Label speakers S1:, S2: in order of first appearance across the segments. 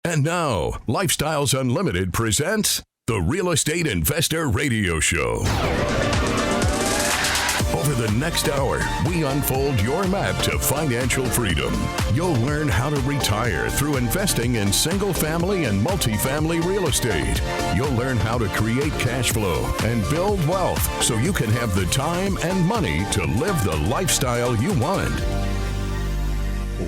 S1: And now, Lifestyles Unlimited presents the Real Estate Investor Radio Show. Over the next hour, we unfold your map to financial freedom. You'll learn how to retire through investing in single-family and multifamily real estate. You'll learn how to create cash flow and build wealth so you can have the time and money to live the lifestyle you want.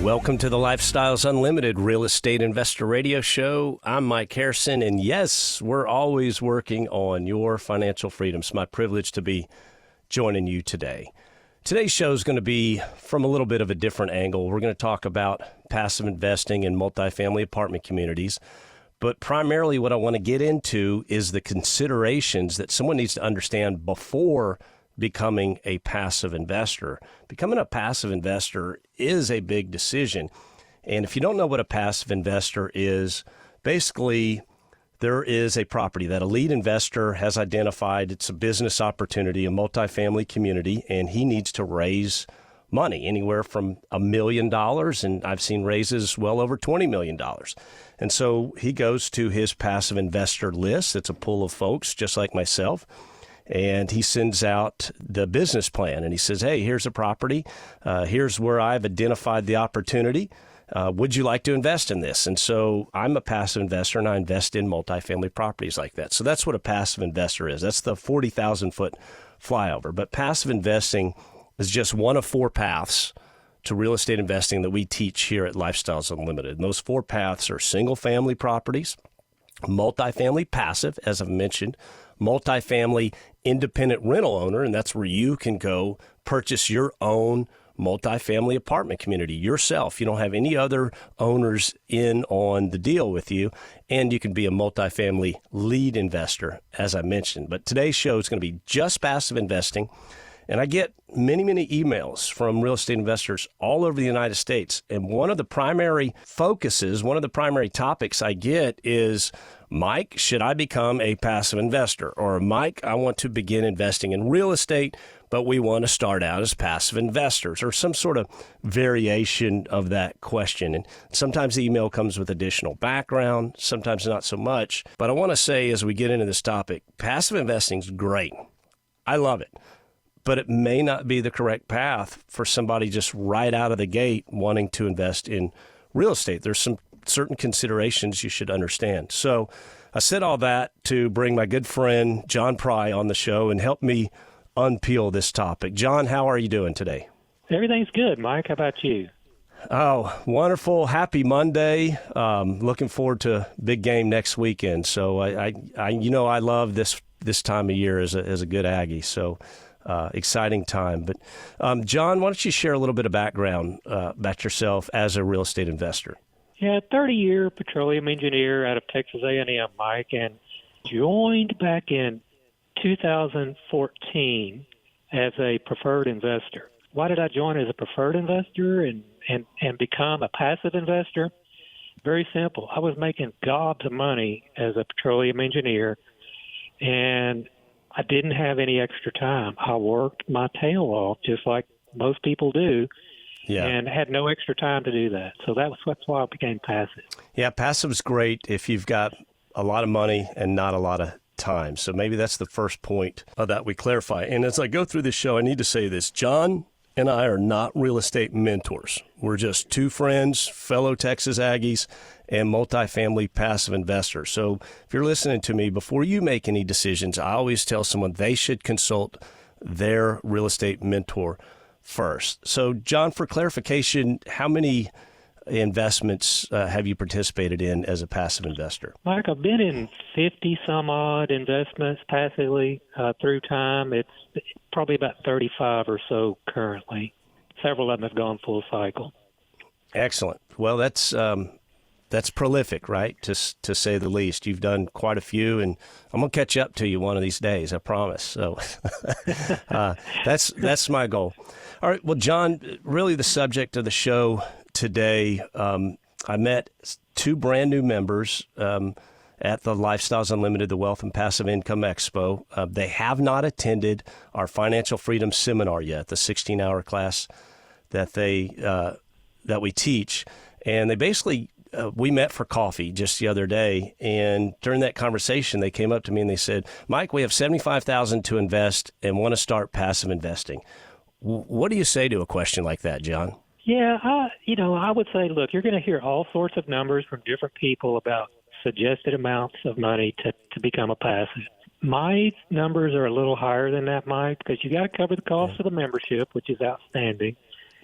S2: Welcome to the Lifestyles Unlimited Real Estate Investor Radio Show. I'm Mike Harrison, and yes, we're always working on your financial freedom. It's my privilege to be joining you today. Today's show is going to be from a little bit of a different angle. We're going to talk about passive investing in multifamily apartment communities, but primarily what I want to get into is the considerations that someone needs to understand before becoming a passive investor. Becoming a passive investor is a big decision. And if you don't know what a passive investor is, basically there is a property that a lead investor has identified. It's a business opportunity, a multifamily community, and he needs to raise money anywhere from $1 million, and I've seen raises well over $20 million. And so he goes to his passive investor list. It's a pool of folks just like myself. And he sends out the business plan and he says, hey, here's a property. Here's where I've identified the opportunity. Would you like to invest in this? And so I'm a passive investor and I invest in multifamily properties like that. So that's what a passive investor is. That's the 40,000 foot flyover. But passive investing is just one of four paths to real estate investing that we teach here at Lifestyles Unlimited. And those four paths are single family properties, multifamily passive, as I've mentioned, multifamily independent rental owner, and that's where you can go purchase your own multifamily apartment community yourself. You don't have any other owners in on the deal with you, and you can be a multifamily lead investor, as I mentioned. But today's show is going to be just passive investing, and I get many, many emails from real estate investors all over the United States, and one of the primary focuses, one of the primary topics I get is, Mike, should I become a passive investor? Or Mike, I want to begin investing in real estate, but we want to start out as passive investors, or some sort of variation of that question. And sometimes the email comes with additional background, sometimes not so much. But I want to say, as we get into this topic, passive investing is great. I love it. But it may not be the correct path for somebody just right out of the gate wanting to invest in real estate. There's some certain considerations you should understand. So I said all that to bring my good friend John Pry on the show and help me unpeel this topic. John, how are you doing today?
S3: Everything's good, Mike. How about you?
S2: Oh, wonderful. Happy Monday. Looking forward to big game next weekend. So I love this time of year as a good Aggie. So exciting time. But John, why don't you share a little bit of background about yourself as a real estate investor?
S3: Yeah, 30-year petroleum engineer out of Texas A&M, Mike, and joined back in 2014 as a preferred investor. Why did I join as a preferred investor and become a passive investor? Very simple. I was making gobs of money as a petroleum engineer, and I didn't have any extra time. I worked my tail off just like most people do. Yeah. And had no extra time to do that. So that's why I became passive.
S2: Yeah, passive's great if you've got a lot of money and not a lot of time. So maybe that's the first point that we clarify. And as I go through this show, I need to say this. John and I are not real estate mentors. We're just two friends, fellow Texas Aggies, and multifamily passive investors. So if you're listening to me, before you make any decisions, I always tell someone they should consult their real estate mentor first. So, John, for clarification, how many investments have you participated in as a passive investor?
S3: Mike, I've been in 50-some-odd investments passively through time. It's probably about 35 or so currently. Several of them have gone full cycle.
S2: Excellent. Well, that's prolific, right, to say the least. You've done quite a few, and I'm going to catch up to you one of these days, I promise. So that's my goal. All right, well, John, really the subject of the show today, I met two brand new members at the Lifestyles Unlimited, the Wealth and Passive Income Expo. They have not attended our Financial Freedom Seminar yet, the 16-hour class that we teach. And they basically we met for coffee just the other day, and during that conversation, they came up to me and they said, Mike, we have $75,000 to invest and want to start passive investing. What do you say to a question like that, John?
S3: Yeah, I would say, look, you're going to hear all sorts of numbers from different people about suggested amounts of money to become a passive. My numbers are a little higher than that, Mike, because you got to cover the cost of the membership, which is outstanding.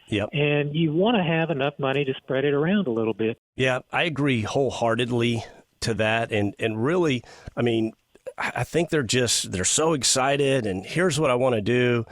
S2: Yep.
S3: And you want to have enough money to spread it around a little bit.
S2: Yeah, I agree wholeheartedly to that. And really, I mean, I think they're so excited, and here's what I want to do.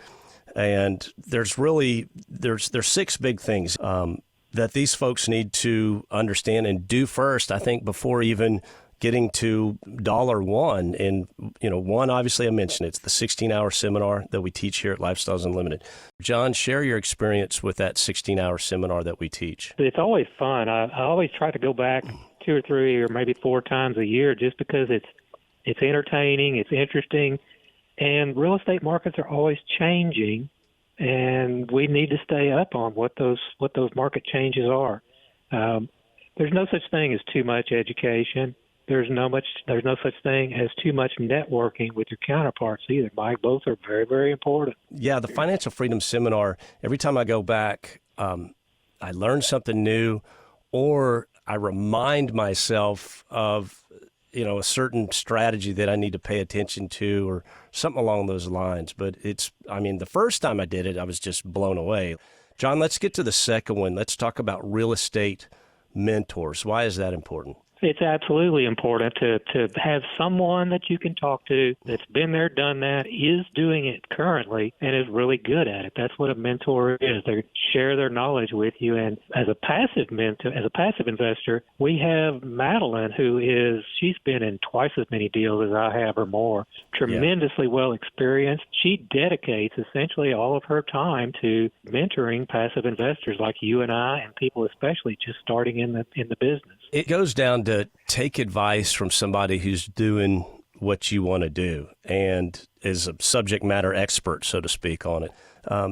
S2: And there's 6 big things that these folks need to understand and do first, I think, before even getting to $1. And, one, obviously I mentioned, it's the 16-hour seminar that we teach here at Lifestyles Unlimited. John, share your experience with that 16-hour seminar that we teach.
S3: It's always fun. I always try to go back 2 or 3 or maybe 4 times a year just because it's entertaining, it's interesting, and real estate markets are always changing, and we need to stay up on what those market changes are. There's no such thing as too much education. There's no such thing as too much networking with your counterparts either, Mike. Both are very, very important.
S2: Yeah, the Financial Freedom Seminar, every time I go back, I learn something new, or I remind myself of a certain strategy that I need to pay attention to, or something along those lines. But the first time I did it, I was just blown away. John, let's get to the second one. Let's talk about real estate mentors. Why is that important?
S3: It's absolutely important to have someone that you can talk to that's been there, done that, is doing it currently, and is really good at it. That's what a mentor is. They share their knowledge with you. And as a passive investor, we have Madeline, she's been in twice as many deals as I have or more, tremendously well experienced. She dedicates essentially all of her time to mentoring passive investors like you and I, and people especially just starting in the business.
S2: It goes down to take advice from somebody who's doing what you want to do and is a subject matter expert, so to speak, on it.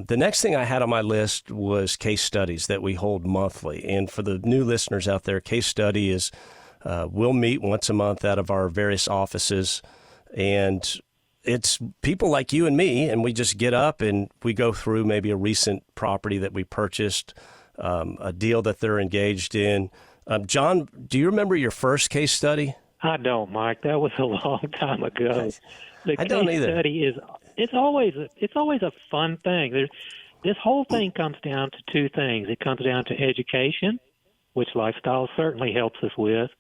S2: The next thing I had on my list was case studies that we hold monthly. And for the new listeners out there, case study is we'll meet once a month out of our various offices, and it's people like you and me, and we just get up and we go through maybe a recent property that we purchased, a deal that they're engaged in. John, do you remember your first case study?
S3: I don't, Mike. That was a long time ago.
S2: I don't either.
S3: Study it's always a fun thing. This whole thing comes down to 2 things. It comes down to education, which Lifestyle certainly helps us with,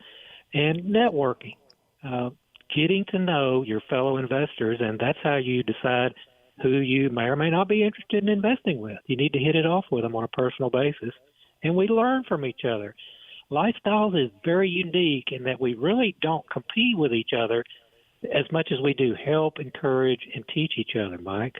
S3: and networking, getting to know your fellow investors, and that's how you decide who you may or may not be interested in investing with. You need to hit it off with them on a personal basis, and we learn from each other. Lifestyles is very unique in that we really don't compete with each other as much as we do help, encourage, and teach each other, Mike.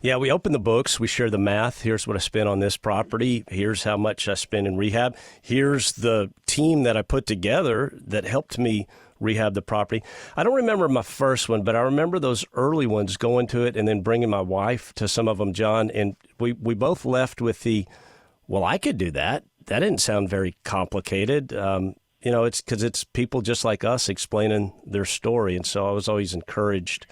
S2: Yeah, we open the books. We share the math. Here's what I spent on this property. Here's how much I spent in rehab. Here's the team that I put together that helped me rehab the property. I don't remember my first one, but I remember those early ones, going to it and then bringing my wife to some of them, John. And we both left with well, I could do that. That didn't sound very complicated. It's because it's people just like us explaining their story. And so I was always encouraged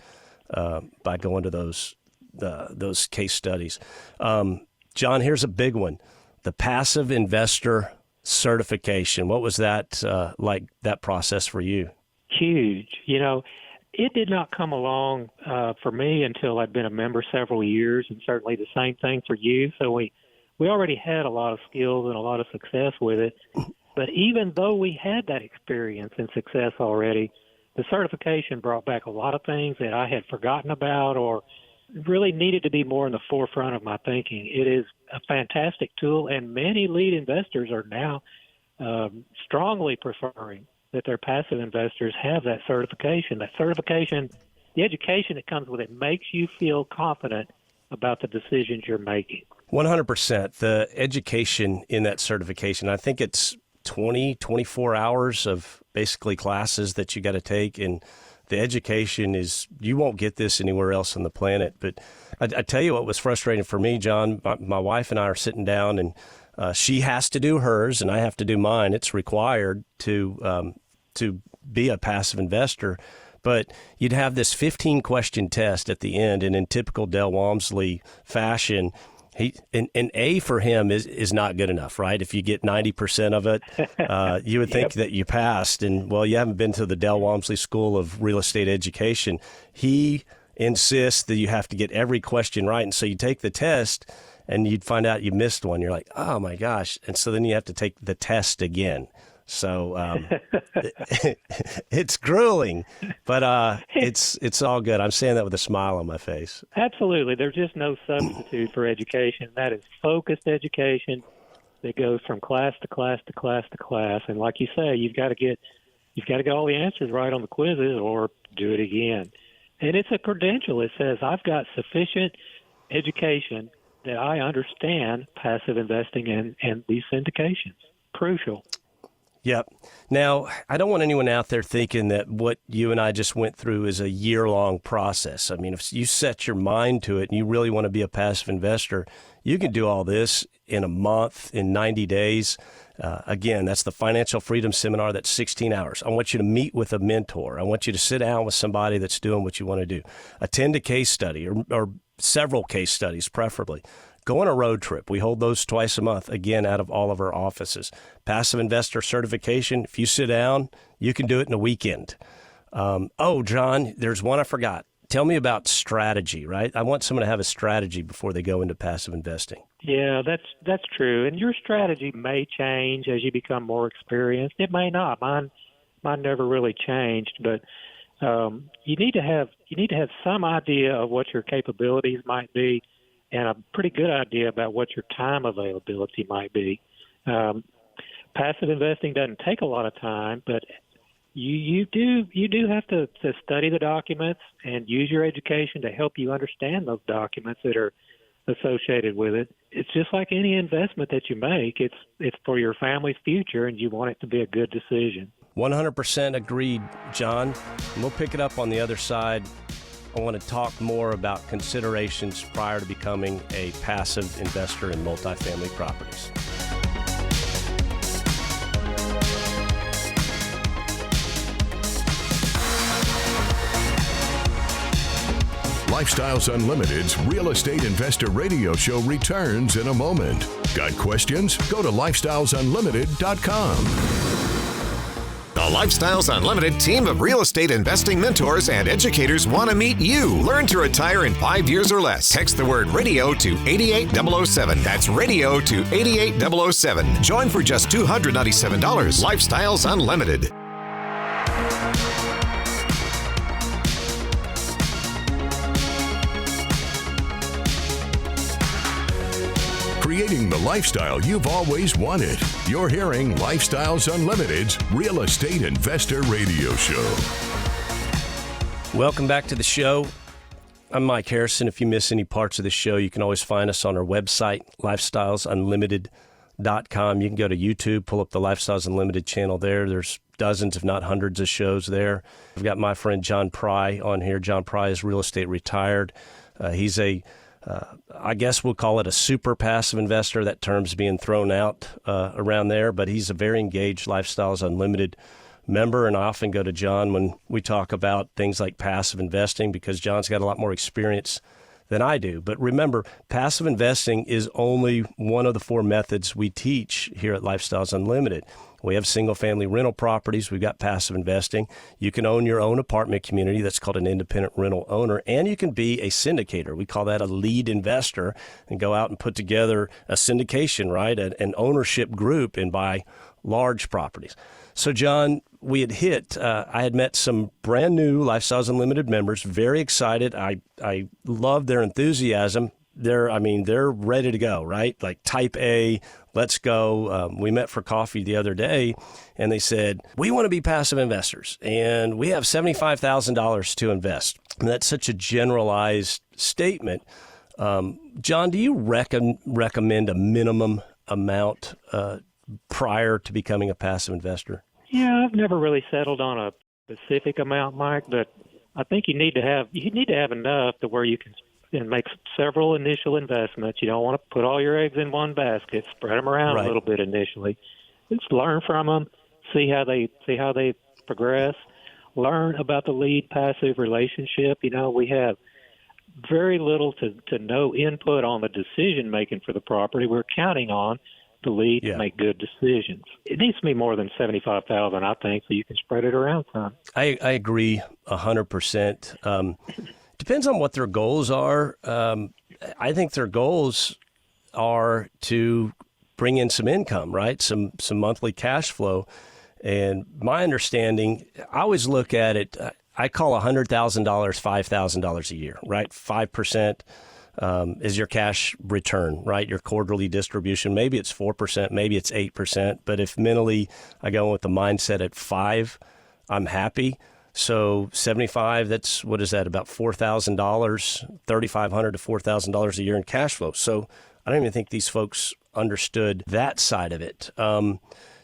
S2: by going to those case studies. John, here's a big one. The Passive Investor Certification. What was that like, that process for you?
S3: Huge. It did not come along for me until I'd been a member several years, and certainly the same thing for you. So we already had a lot of skills and a lot of success with it. But even though we had that experience and success already, the certification brought back a lot of things that I had forgotten about or really needed to be more in the forefront of my thinking. It is a fantastic tool, and many lead investors are now strongly preferring that their passive investors have that certification. That certification, the education that comes with it, makes you feel confident about the decisions you're making.
S2: 100%. The education in that certification, I think it's 24 hours of basically classes that you got to take. And the education is, you won't get this anywhere else on the planet. But I tell you what was frustrating for me, John, my wife and I are sitting down and She has to do hers, and I have to do mine. It's required to be a passive investor. But you'd have this 15-question test at the end, and in typical Del Walmsley fashion, an A for him is not good enough, right? If you get 90% of it, you would think that you passed. And, well, you haven't been to the Del Walmsley School of Real Estate Education. He insists that you have to get every question right. And so you take the test, and you'd find out you missed one. You're like, oh, my gosh. And so then you have to take the test again. So it's grueling, but it's all good. I'm saying that with a smile on my face.
S3: Absolutely. There's just no substitute for education. That is focused education that goes from class to class to class to class. And like you say, you've got to get all the answers right on the quizzes or do it again. And it's a credential. It says I've got sufficient education that I understand passive investing and these syndications. Crucial.
S2: Yep. Now, I don't want anyone out there thinking that what you and I just went through is a year-long process. I mean, if you set your mind to it and you really want to be a passive investor, you can do all this in a month, in 90 days. Again, that's the Financial Freedom Seminar. That's 16 hours. I want you to meet with a mentor. I want you to sit down with somebody that's doing what you want to do. Attend a case study or several case studies, preferably. Go on a road trip. We hold those twice a month, again, out of all of our offices. Passive investor certification, if you sit down, you can do it in a weekend. John, there's one I forgot. Tell me about strategy, right? I want someone to have a strategy before they go into passive investing.
S3: Yeah, that's true. And your strategy may change as you become more experienced. It may not. Mine never really changed, but you need to have some idea of what your capabilities might be, and a pretty good idea about what your time availability might be. Passive investing doesn't take a lot of time, but you do have to study the documents and use your education to help you understand those documents that are associated with it. It's just like any investment that you make. It's for your family's future, and you want it to be a good decision.
S2: 100% agreed, John. And we'll pick it up on the other side. I want to talk more about considerations prior to becoming a passive investor in multifamily properties.
S1: Lifestyles Unlimited's Real Estate Investor Radio Show returns in a moment. Got questions? Go to lifestylesunlimited.com.
S4: The Lifestyles Unlimited team of real estate investing mentors and educators want to meet you. Learn to retire in 5 years or less. Text the word radio to 88007. That's radio to 88007. Join for just $297. Lifestyles Unlimited.
S1: Creating the lifestyle you've always wanted. You're hearing Lifestyles Unlimited's Real Estate Investor Radio Show.
S2: Welcome back to the show. I'm Mike Harrison. If you miss any parts of the show, you can always find us on our website, lifestylesunlimited.com. You can go to YouTube, pull up the Lifestyles Unlimited channel there. There's dozens, if not hundreds, of shows there. I've got my friend John Pry on here. John Pry is real estate retired. He's I guess we'll call it a super passive investor. That term's being thrown out around there, but he's a very engaged Lifestyles Unlimited member, and I often go to John when we talk about things like passive investing because John's got a lot more experience than I do. But remember, passive investing is only one of the 4 methods we teach here at Lifestyles Unlimited. We have single-family rental properties. We've got passive investing. You can own your own apartment community. That's called an independent rental owner. And you can be a syndicator. We call that a lead investor and go out and put together a syndication, right, an ownership group and buy large properties. So, John, we had I had met some brand new Lifestyles Unlimited members, very excited. I love their enthusiasm. They're ready to go, right? Like type A, let's go. We met for coffee the other day, and they said, we want to be passive investors, and we have $75,000 to invest. And that's such a generalized statement. John, do you recommend a minimum amount prior to becoming a passive investor?
S3: Yeah, I've never really settled on a specific amount, Mike, but I think you need to have enough to where you can and make several initial investments. You don't want to put all your eggs in one basket. Spread them around a little bit initially. Just learn from them, see how they progress. Learn about the lead-passive relationship. We have very little to no input on the decision-making for the property. We're counting on the lead to make good decisions. It needs to be more than $75,000, I think, so you can spread it around some.
S2: I agree 100%. Depends on what their goals are. I think their goals are to bring in some income, right? Some monthly cash flow. And my understanding, I always look at it, I call $100,000 $5,000 a year, right? 5% is your cash return, right? Your quarterly distribution. Maybe it's 4%, maybe it's 8%. But if mentally I go with the mindset at 5, I'm happy. So 75, what is that, about $4,000, $3,500 to $4,000 a year in cash flow. So I don't even think these folks understood that side of it.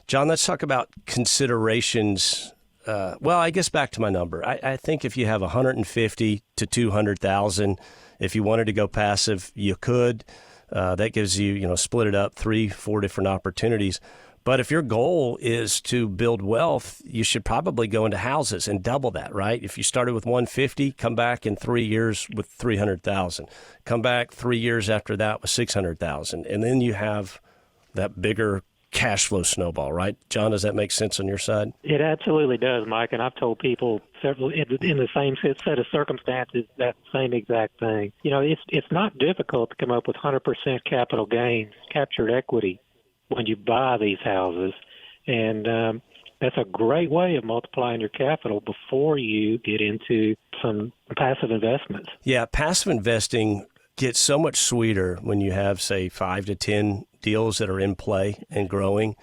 S2: John, let's talk about considerations. Well, I guess back to my number. I think if you have 150 to 200,000, if you wanted to go passive, you could. That gives you, split it up 3-4 different opportunities. But if your goal is to build wealth, you should probably go into houses and double that, right? If you started with 150, come back in 3 years with 300,000. Come back 3 years after that with 600,000. And then you have that bigger cash flow snowball, right? John, does that make sense on your side?
S3: It absolutely does, Mike. And I've told people several in the same set of circumstances that same exact thing. It's not difficult to come up with 100% capital gains, captured equity, when you buy these houses. And that's a great way of multiplying your capital before you get into some passive investments.
S2: Yeah, passive investing gets so much sweeter when you have, say, 5 to 10 deals that are in play and growing,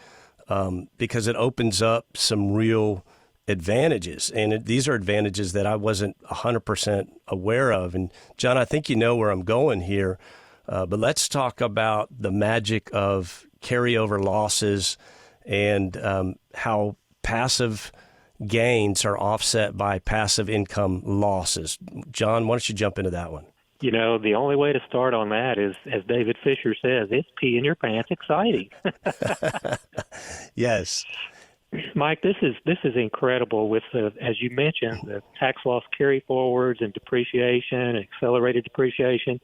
S2: because it opens up some real advantages. And these are advantages that I wasn't 100% aware of. And John, I think you know where I'm going here, but let's talk about the magic of carryover losses and how passive gains are offset by passive income losses. John, why don't you jump into that one?
S3: The only way to start on that is, as David Fisher says, it's pee in your pants exciting.
S2: Yes.
S3: Mike, this is incredible with as you mentioned, the tax loss carry forwards and depreciation, accelerated depreciation.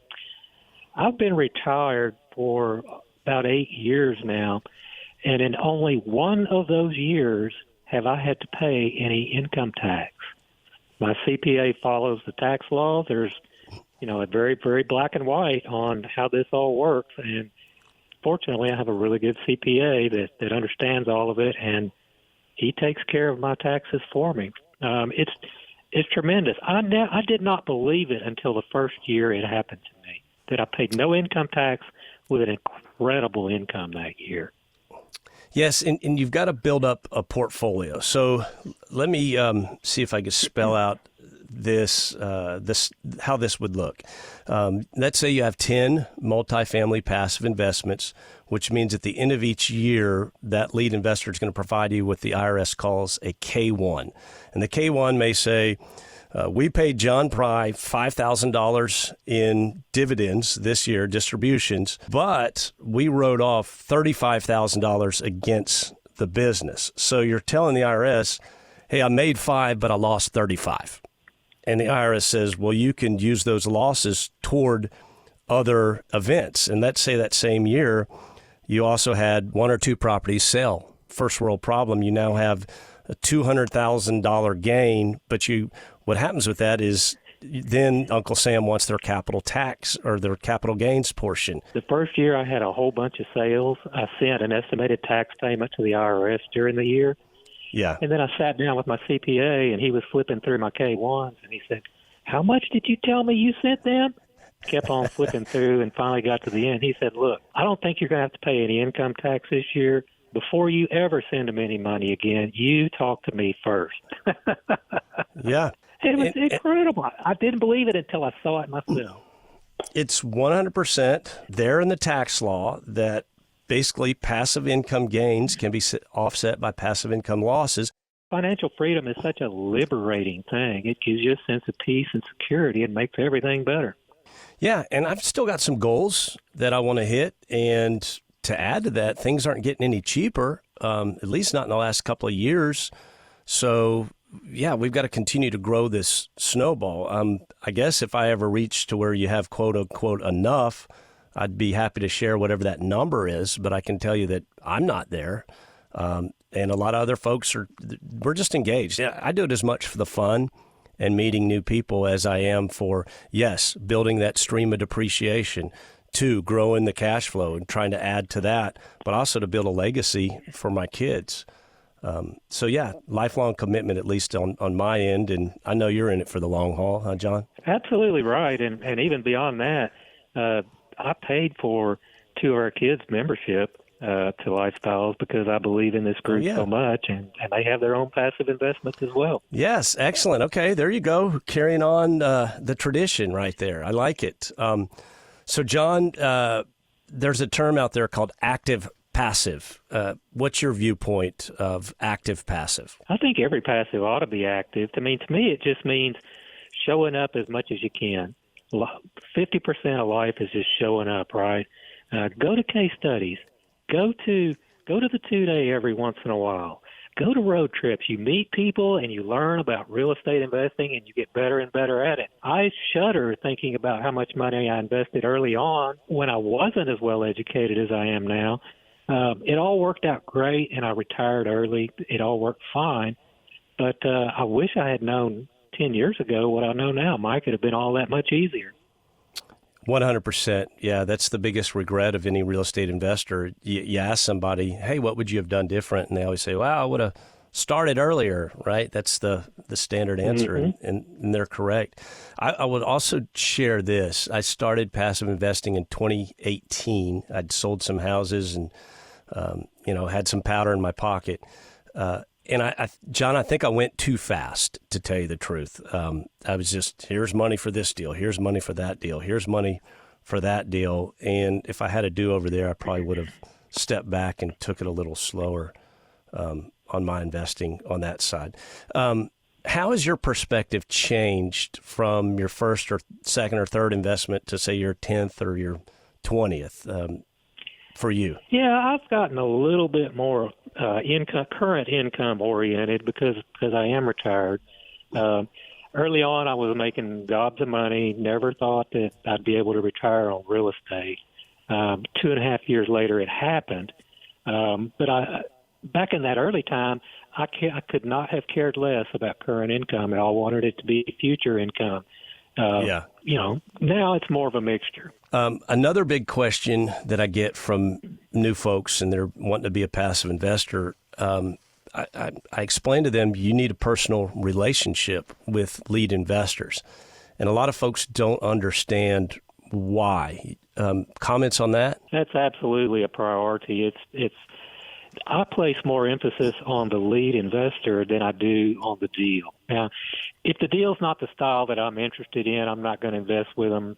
S3: I've been retired for about 8 years now, and in only one of those years have I had to pay any income tax. My CPA follows the tax law. There's a very, very black and white on how this all works. And fortunately, I have a really good CPA that understands all of it, and he takes care of my taxes for me. It's tremendous. I did not believe it until the first year it happened to me, that I paid no income tax with an incredible income that year.
S2: Yes, and you've got to build up a portfolio. So let me see if I can spell out this how this would look. Let's say you have 10 multifamily passive investments, which means at the end of each year, that lead investor is going to provide you what the IRS calls a K-1. And the K-1 may say, we paid John Pry $5,000 in dividends this year, distributions, but we wrote off $35,000 against the business. So you're telling the IRS, hey, I made 5, but I lost 35. And the IRS says, well, you can use those losses toward other events. And let's say that same year, you also had 1 or 2 properties sell. First world problem, you now have a $200,000 gain, but what happens with that is then Uncle Sam wants their capital tax or their capital gains portion.
S3: The first year I had a whole bunch of sales. I sent an estimated tax payment to the IRS during the year.
S2: Yeah.
S3: And then I sat down with my CPA, and he was flipping through my K-1s, and he said, how much did you tell me you sent them? Kept on flipping through and finally got to the end. He said, look, I don't think you're going to have to pay any income tax this year. Before you ever send them any money again, you talk to me first.
S2: Yeah.
S3: It was incredible. I didn't believe it until I saw it myself.
S2: It's 100% there in the tax law that basically passive income gains can be offset by passive income losses.
S3: Financial freedom is such a liberating thing. It gives you a sense of peace and security and makes everything better.
S2: Yeah, and I've still got some goals that I want to hit. And to add to that, things aren't getting any cheaper, at least not in the last couple of years. So, yeah, we've got to continue to grow this snowball. I guess if I ever reach to where you have quote unquote enough, I'd be happy to share whatever that number is. But I can tell you that I'm not there. And a lot of other folks we're just engaged. Yeah, I do it as much for the fun and meeting new people as I am for, yes, building that stream of depreciation, 2, growing the cash flow and trying to add to that, but also to build a legacy for my kids. So, yeah, lifelong commitment, at least on my end. And I know you're in it for the long haul, huh, John?
S3: Absolutely right. And even beyond that, I paid for 2 of our kids' membership to Lifestyles because I believe in this group so much, and they have their own passive investments as well.
S2: Yes, excellent. Okay, there you go. Carrying on the tradition right there. I like it. So, John, there's a term out there called active passive. What's your viewpoint of active passive?
S3: I think every passive ought to be active. To me, it just means showing up as much as you can. 50% of life is just showing up, right? Go to case studies. Go to the 2-day every once in a while. Go to road trips. You meet people and you learn about real estate investing and you get better and better at it. I shudder thinking about how much money I invested early on when I wasn't as well educated as I am now. It all worked out great and I retired early. It all worked fine. But I wish I had known 10 years ago what I know now. Mike, it would have been all that much easier.
S2: 100%. Yeah, that's the biggest regret of any real estate investor. You ask somebody, hey, what would you have done different? And they always say, well, I would have started earlier, right? That's the standard answer, and they're correct. I would also share this. I started passive investing in 2018. I'd sold some houses and, had some powder in my pocket. And John, I think I went too fast, to tell you the truth. I was just, here's money for this deal. Here's money for that deal. Here's money for that deal. And if I had a do-over there, I probably would have stepped back and took it a little slower on my investing on that side. How has your perspective changed from your first or second or third investment to, say, your 10th or your 20th for you?
S3: Yeah, I've gotten a little bit more current income oriented because I am retired. Early on, I was making gobs of money. Never thought that I'd be able to retire on real estate. 2.5 years later, it happened. But back in that early time, I could not have cared less about current income. I wanted it to be future income. Now it's more of a mixture.
S2: Another big question that I get from new folks, and they're wanting to be a passive investor, I explain to them you need a personal relationship with lead investors. And a lot of folks don't understand why. Comments on that?
S3: That's absolutely a priority. I place more emphasis on the lead investor than I do on the deal. Now, if the deal's not the style that I'm interested in, I'm not going to invest with them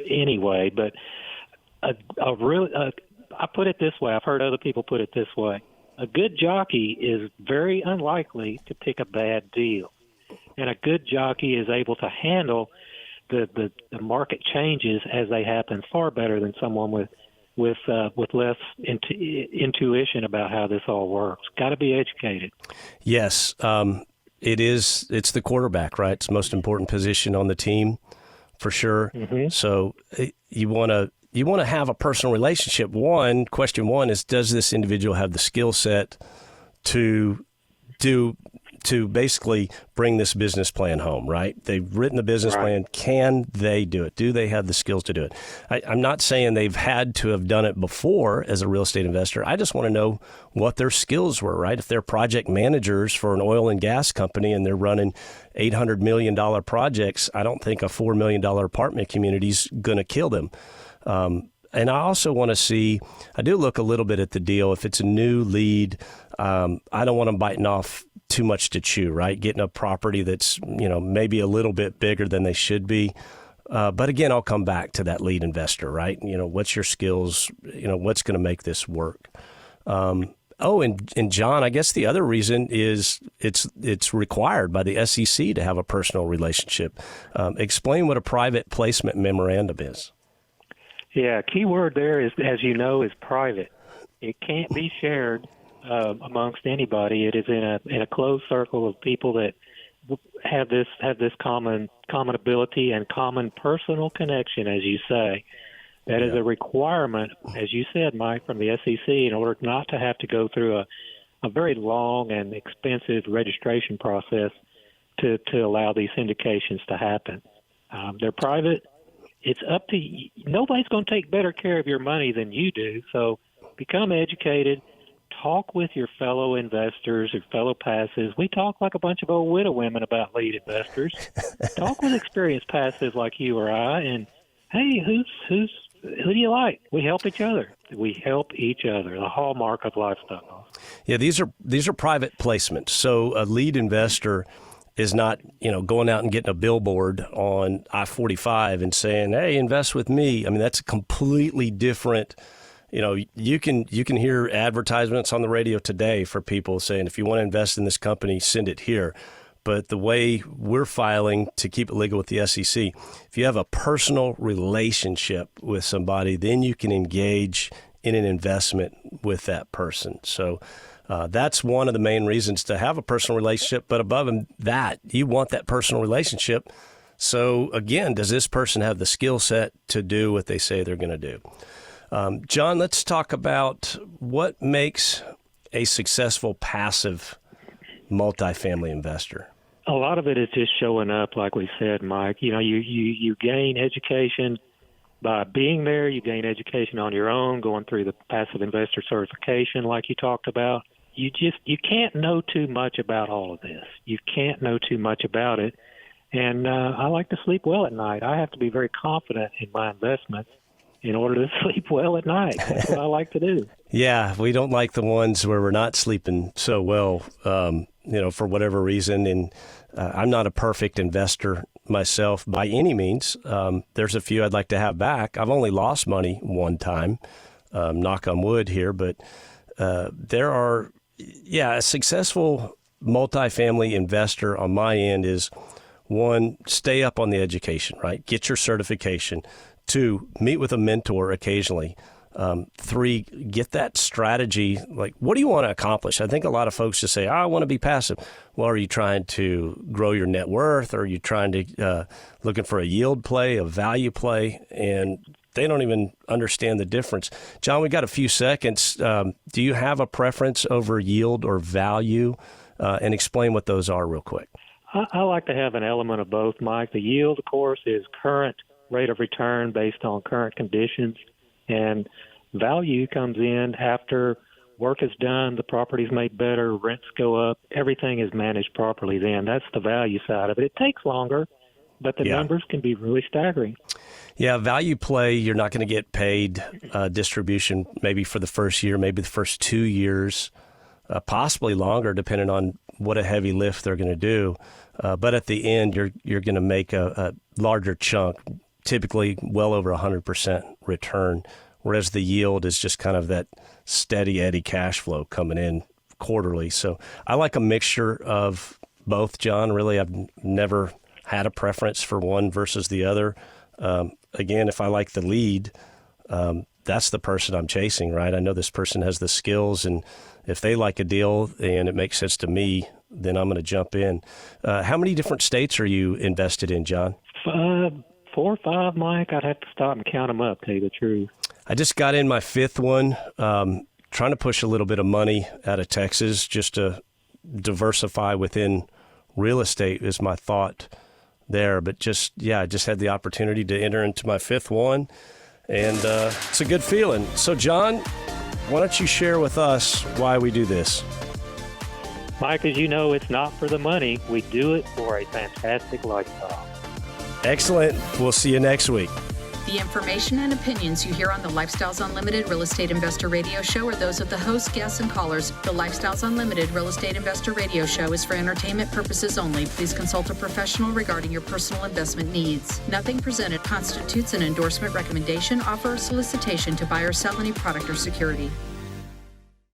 S3: anyway. But I put it this way. I've heard other people put it this way. A good jockey is very unlikely to pick a bad deal. And a good jockey is able to handle the market changes as they happen far better than someone with less intuition about how this all works. Got to be educated.
S2: Yes, it is. It's the quarterback, right? It's the most important position on the team, for sure. Mm-hmm. So you want to have a personal relationship. Question one is, does this individual have the skill set to basically bring this business plan home, right? They've written the business plan. Can they do it? Do they have the skills to do it? I'm not saying they've had to have done it before as a real estate investor. I just want to know what their skills were, right? If they're project managers for an oil and gas company and they're running $800 million projects, I don't think a $4 million apartment community is going to kill them. And I also want to see, I do look a little bit at the deal. If it's a new lead, I don't want them biting off too much to chew, right? Getting a property that's, maybe a little bit bigger than they should be. But again, I'll come back to that lead investor, right? What's your skills? What's going to make this work? Oh, and John, I guess the other reason is it's required by the SEC to have a personal relationship. Explain what a private placement memorandum is.
S3: Yeah, key word there is, as you know, is private. It can't be shared amongst anybody. It is in a closed circle of people that have this common ability and common personal connection, as you say. That is a requirement, as you said, Mike, from the SEC in order not to have to go through a very long and expensive registration process to allow these syndications to happen. They're private. It's up to you. Nobody's going to take better care of your money than you do. So become educated. Talk with your fellow investors or fellow passives. We talk like a bunch of old widow women about lead investors. Talk with experienced passives like you or I, and hey, who do you like? We help each other. We help each other. The hallmark of lifestyle.
S2: Yeah, these are private placements. So a lead investor is not, going out and getting a billboard on I-45 and saying, "Hey, invest with me." I mean, that's a completely different. You can hear advertisements on the radio today for people saying, if you want to invest in this company, send it here. But the way we're filing to keep it legal with the SEC, if you have a personal relationship with somebody, then you can engage in an investment with that person. So that's one of the main reasons to have a personal relationship. But above that, you want that personal relationship. So again, does this person have the skill set to do what they say they're going to do? John, let's talk about what makes a successful passive multifamily investor.
S3: A lot of it is just showing up, like we said, Mike. You gain education by being there. You gain education on your own, going through the passive investor certification, like you talked about. You can't know too much about all of this. You can't know too much about it. And I like to sleep well at night. I have to be very confident in my investments in order to sleep well at night. That's what I like to do.
S2: Yeah, we don't like the ones where we're not sleeping so well, for whatever reason. And I'm not a perfect investor myself by any means. There's a few I'd like to have back. I've only lost money one time, knock on wood here. But there are, a successful multifamily investor on my end is, one, stay up on the education, right? Get your certification. 2, meet with a mentor occasionally. 3, get that strategy. Like, what do you want to accomplish? I think a lot of folks just say, I want to be passive. Well, are you trying to grow your net worth? Or are you trying to looking for a yield play, a value play? And they don't even understand the difference. John, we got a few seconds. Do you have a preference over yield or value? And explain what those are real quick.
S3: I like to have an element of both, Mike. The yield, of course, is current rate of return based on current conditions, and value comes in after work is done, the property's made better, rents go up, everything is managed properly then. That's the value side of it. It takes longer, but the numbers can be really staggering.
S2: Yeah, value play, you're not going to get paid distribution maybe for the first year, maybe the first 2 years, possibly longer depending on what a heavy lift they're going to do. But at the end, you're going to make a larger chunk, typically well over 100% return, whereas the yield is just kind of that steady eddy cash flow coming in quarterly. So I like a mixture of both, John. Really, I've never had a preference for one versus the other. Again, if I like the lead, that's the person I'm chasing, right? I know this person has the skills, and if they like a deal and it makes sense to me, then I'm going to jump in. How many different states are you invested in, John?
S3: 4 or 5, Mike. I'd have to stop and count them up, to tell you the truth.
S2: I just got in my 5th one, trying to push a little bit of money out of Texas just to diversify within real estate is my thought there. But I just had the opportunity to enter into my 5th one, and it's a good feeling. So, John, why don't you share with us why we do this?
S3: Mike, as you know, it's not for the money. We do it for a fantastic lifestyle.
S2: Excellent. We'll see you next week.
S5: The information and opinions you hear on the Lifestyles Unlimited Real Estate Investor Radio Show are those of the hosts, guests, and callers. The Lifestyles Unlimited Real Estate Investor Radio Show is for entertainment purposes only. Please consult a professional regarding your personal investment needs. Nothing presented constitutes an endorsement, recommendation, offer, or solicitation to buy or sell any product or security.